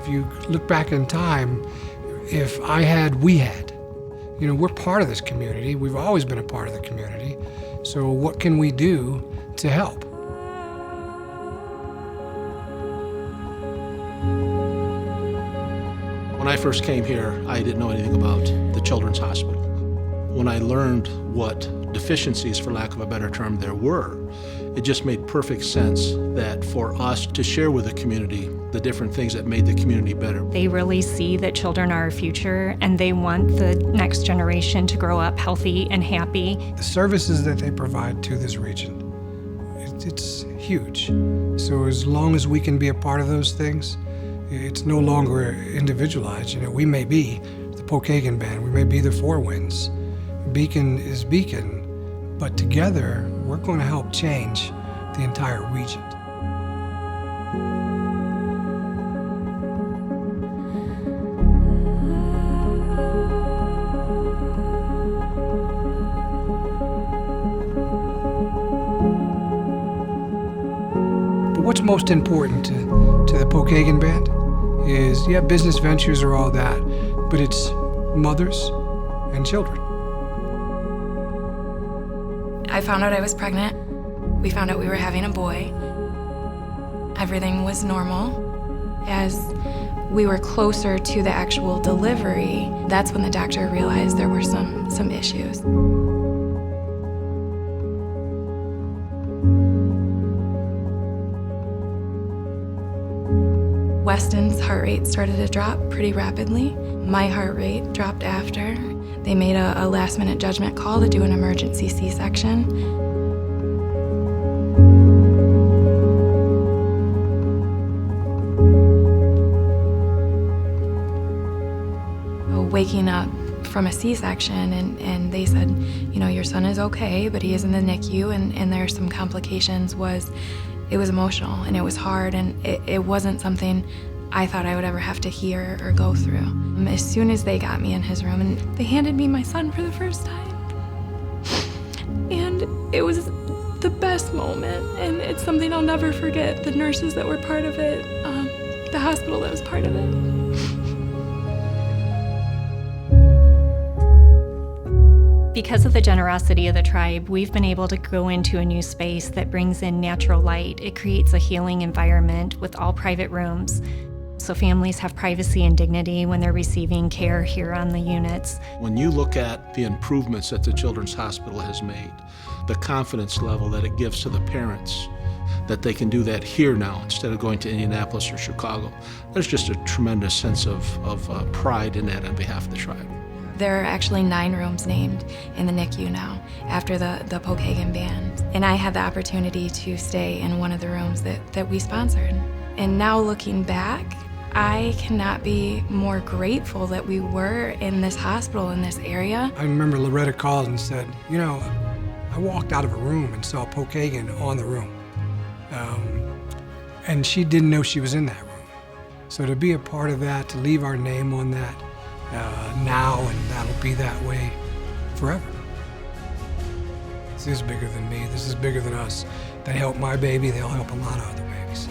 If you look back in time, if I had, we had. You know, we're part of this community. We've always been a part of the community. So what can we do to help? When I first came here, I didn't know anything about the Children's Hospital. When I learned what deficiencies, for lack of a better term, there were, it just made perfect sense that for us to share with the community the different things that made the community better. They really see that children are our future, and they want the next generation to grow up healthy and happy. The services that they provide to this region, it's huge. So as long as we can be a part of those things, it's no longer individualized. You know, we may be the Pokagan Band, we may be the Four Winds. Beacon is Beacon, but together we're going to help change the entire region. But what's most important to the Pokagan Band is, yeah, business ventures are all that, but it's mothers and children. I found out I was pregnant. We found out we were having a boy. Everything was normal. As we were closer to the actual delivery, that's when the doctor realized there were some issues. Weston's heart rate started to drop pretty rapidly. My heart rate dropped after. They made a last-minute judgment call to do an emergency C-section. Waking up from a C-section, and they said, you know, your son is okay, but he is in the NICU, and there are some complications. It was emotional, and it was hard, and it wasn't something I thought I would ever have to hear or go through. As soon as they got me in his room, and they handed me my son for the first time, and it was the best moment, and it's something I'll never forget. The nurses that were part of it, the hospital that was part of it. Because of the generosity of the tribe, we've been able to go into a new space that brings in natural light. It creates a healing environment with all private rooms, so families have privacy and dignity when they're receiving care here on the units. When you look at the improvements that the Children's Hospital has made, the confidence level that it gives to the parents, that they can do that here now instead of going to Indianapolis or Chicago, there's just a tremendous sense of pride in that on behalf of the tribe. There are actually 9 rooms named in the NICU now after the Pokagan Band. And I had the opportunity to stay in one of the rooms that we sponsored. And now looking back, I cannot be more grateful that we were in this hospital in this area. I remember Loretta called and said, you know, I walked out of a room and saw Pokagan on the room. And she didn't know she was in that room. So to be a part of that, to leave our name on that, now, and that'll be that way forever. This is bigger than me. This is bigger than us. They help my baby, they'll help a lot of other babies.